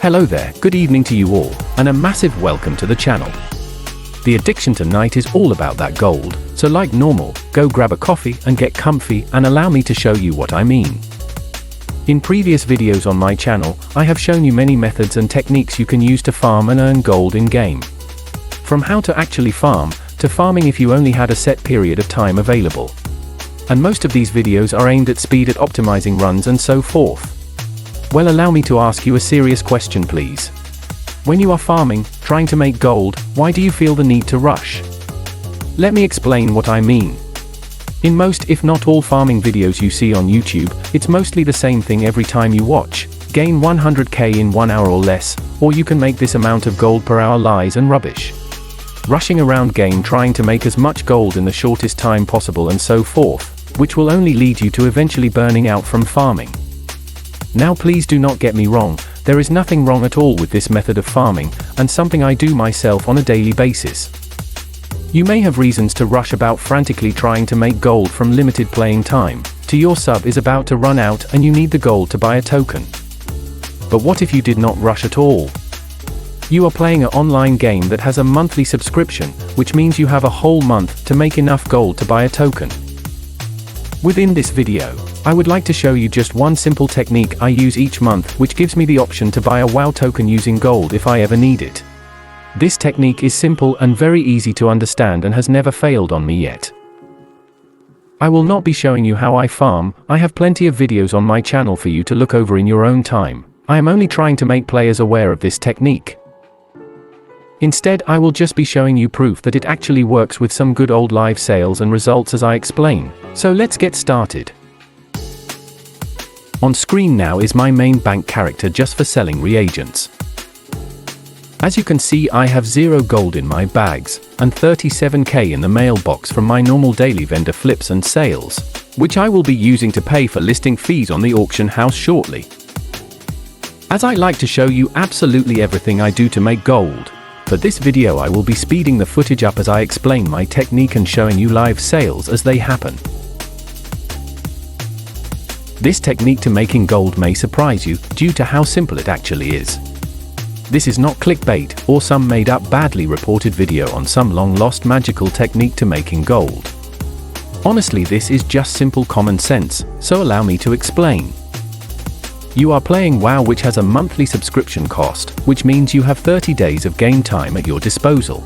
Hello there, good evening to you all, and a massive welcome to the channel. The addiction tonight is all about that gold, so like normal, go grab a coffee and get comfy and allow me to show you what I mean. In previous videos on my channel, I have shown you many methods and techniques you can use to farm and earn gold in-game. From how to actually farm, to farming if you only had a set period of time available. And most of these videos are aimed at speed at optimizing runs and so forth. Well, allow me to ask you a serious question please. When you are farming, trying to make gold, why do you feel the need to rush? Let me explain what I mean. In most if not all farming videos you see on YouTube, it's mostly the same thing every time you watch. Gain 100k in 1 hour or less, or you can make this amount of gold per hour lies and rubbish. Rushing around game trying to make as much gold in the shortest time possible and so forth, which will only lead you to eventually burning out from farming. Now please do not get me wrong, there is nothing wrong at all with this method of farming, and something I do myself on a daily basis. You may have reasons to rush about frantically trying to make gold from limited playing time, to your sub is about to run out and you need the gold to buy a token. But what if you did not rush at all? You are playing an online game that has a monthly subscription, which means you have a whole month to make enough gold to buy a token. Within this video, I would like to show you just one simple technique I use each month which gives me the option to buy a WoW token using gold if I ever need it. This technique is simple and very easy to understand and has never failed on me yet. I will not be showing you how I farm, I have plenty of videos on my channel for you to look over in your own time. I am only trying to make players aware of this technique. Instead, I will just be showing you proof that it actually works with some good old live sales and results as I explain. So let's get started. On screen now is my main bank character just for selling reagents. As you can see, I have 0 gold in my bags, and 37k in the mailbox from my normal daily vendor flips and sales, which I will be using to pay for listing fees on the auction house shortly. As I like to show you absolutely everything I do to make gold, for this video I will be speeding the footage up as I explain my technique and showing you live sales as they happen. This technique to making gold may surprise you, due to how simple it actually is. This is not clickbait, or some made up badly reported video on some long lost magical technique to making gold. Honestly, this is just simple common sense, so allow me to explain. You are playing WoW, which has a monthly subscription cost, which means you have 30 days of game time at your disposal.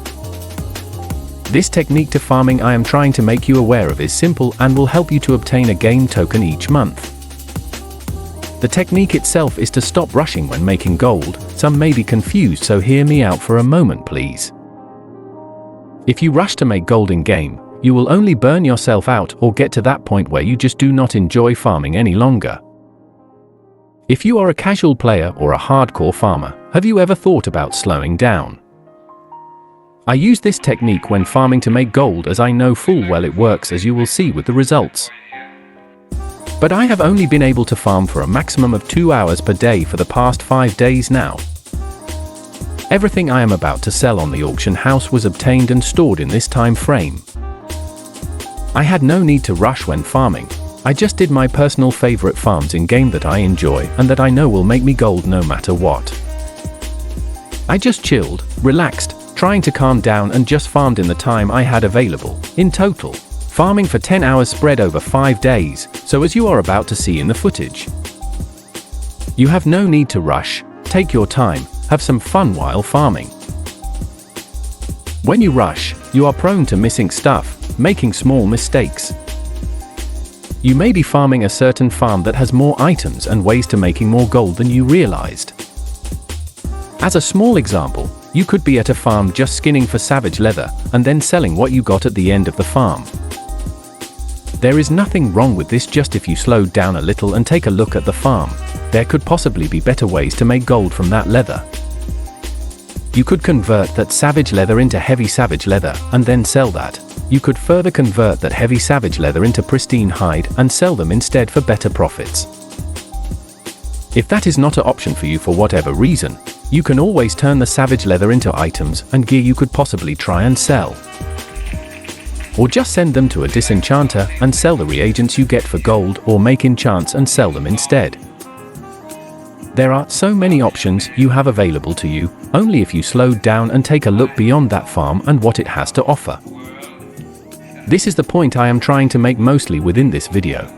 This technique to farming I am trying to make you aware of is simple and will help you to obtain a game token each month. The technique itself is to stop rushing when making gold. Some may be confused, so hear me out for a moment please. If you rush to make gold in game, you will only burn yourself out or get to that point where you just do not enjoy farming any longer. If you are a casual player or a hardcore farmer, have you ever thought about slowing down? I use this technique when farming to make gold, as I know full well it works, as you will see with the results. But I have only been able to farm for a maximum of 2 hours per day for the past 5 days now. Everything I am about to sell on the auction house was obtained and stored in this time frame. I had no need to rush when farming. I just did my personal favorite farms in game that I enjoy and that I know will make me gold no matter what. I just chilled, relaxed, trying to calm down, and just farmed in the time I had available. In total, farming for 10 hours spread over 5 days, so as you are about to see in the footage. You have no need to rush, take your time, have some fun while farming. When you rush, you are prone to missing stuff, making small mistakes. You may be farming a certain farm that has more items and ways to making more gold than you realized. As a small example, you could be at a farm just skinning for savage leather, and then selling what you got at the end of the farm. There is nothing wrong with this, just if you slowed down a little and take a look at the farm, there could possibly be better ways to make gold from that leather. You could convert that savage leather into heavy savage leather, and then sell that. You could further convert that heavy savage leather into pristine hide and sell them instead for better profits. If that is not an option for you for whatever reason, you can always turn the savage leather into items and gear you could possibly try and sell. Or just send them to a disenchanter and sell the reagents you get for gold, or make enchants and sell them instead. There are so many options you have available to you, only if you slow down and take a look beyond that farm and what it has to offer. This is the point I am trying to make mostly within this video.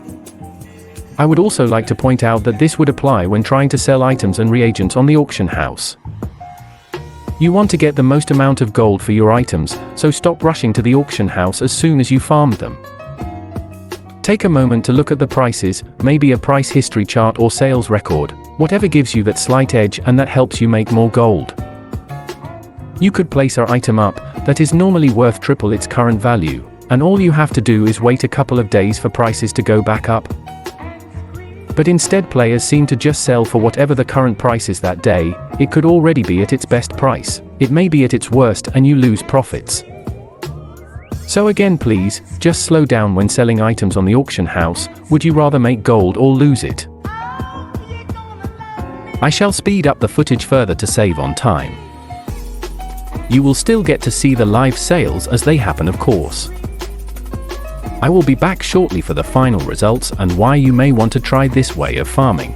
I would also like to point out that this would apply when trying to sell items and reagents on the auction house. You want to get the most amount of gold for your items, so stop rushing to the auction house as soon as you farmed them. Take a moment to look at the prices, maybe a price history chart or sales record, whatever gives you that slight edge and that helps you make more gold. You could place an item up that is normally worth triple its current value, and all you have to do is wait a couple of days for prices to go back up. But instead players seem to just sell for whatever the current price is that day. It could already be at its best price, it may be at its worst, and you lose profits. So again, please, just slow down when selling items on the auction house. Would you rather make gold or lose it? I shall speed up the footage further to save on time. You will still get to see the live sales as they happen, of course. I will be back shortly for the final results and why you may want to try this way of farming.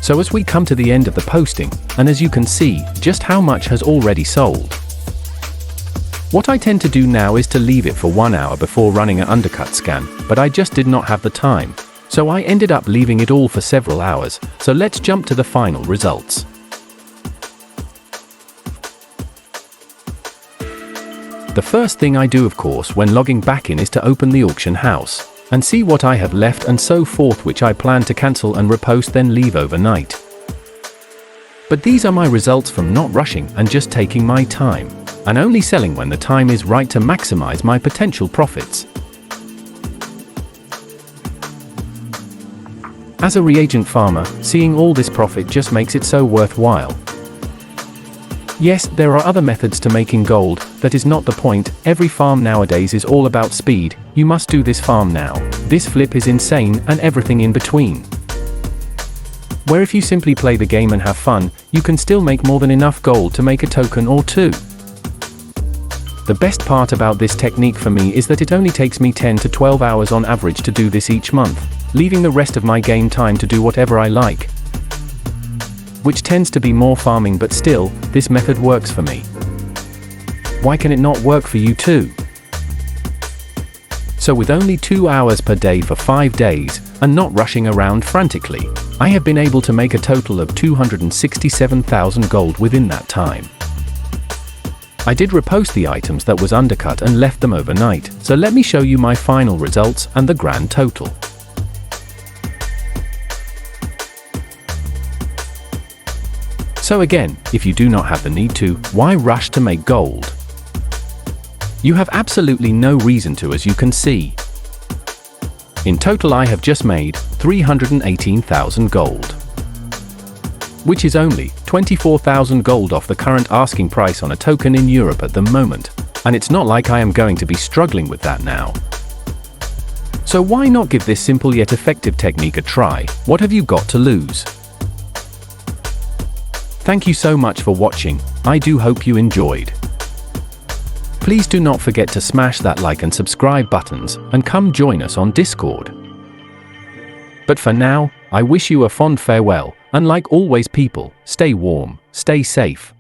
So as we come to the end of the posting, and as you can see, just how much has already sold. What I tend to do now is to leave it for 1 hour before running an undercut scan, but I just did not have the time. So I ended up leaving it all for several hours, so let's jump to the final results. The first thing I do, of course, when logging back in is to open the auction house and see what I have left and so forth, which I plan to cancel and repost, then leave overnight. But these are my results from not rushing and just taking my time, and only selling when the time is right to maximize my potential profits. As a reagent farmer, seeing all this profit just makes it so worthwhile. Yes, there are other methods to making gold, that is not the point. Every farm nowadays is all about speed. You must do this farm now, this flip is insane, and everything in between. Where if you simply play the game and have fun, you can still make more than enough gold to make a token or two. The best part about this technique for me is that it only takes me 10 to 12 hours on average to do this each month, leaving the rest of my game time to do whatever I like, which tends to be more farming, but still, this method works for me. Why can it not work for you too? So with only 2 hours per day for 5 days, and not rushing around frantically, I have been able to make a total of 267,000 gold within that time. I did repost the items that was undercut and left them overnight, so let me show you my final results and the grand total. So again, if you do not have the need to, why rush to make gold? You have absolutely no reason to, as you can see. In total I have just made 318,000 gold, which is only 24,000 gold off the current asking price on a token in Europe at the moment, and it's not like I am going to be struggling with that now. So why not give this simple yet effective technique a try? What have you got to lose? Thank you so much for watching. I do hope you enjoyed. Please do not forget to smash that like and subscribe buttons, and come join us on Discord. But for now, I wish you a fond farewell, and like always people, stay warm, stay safe.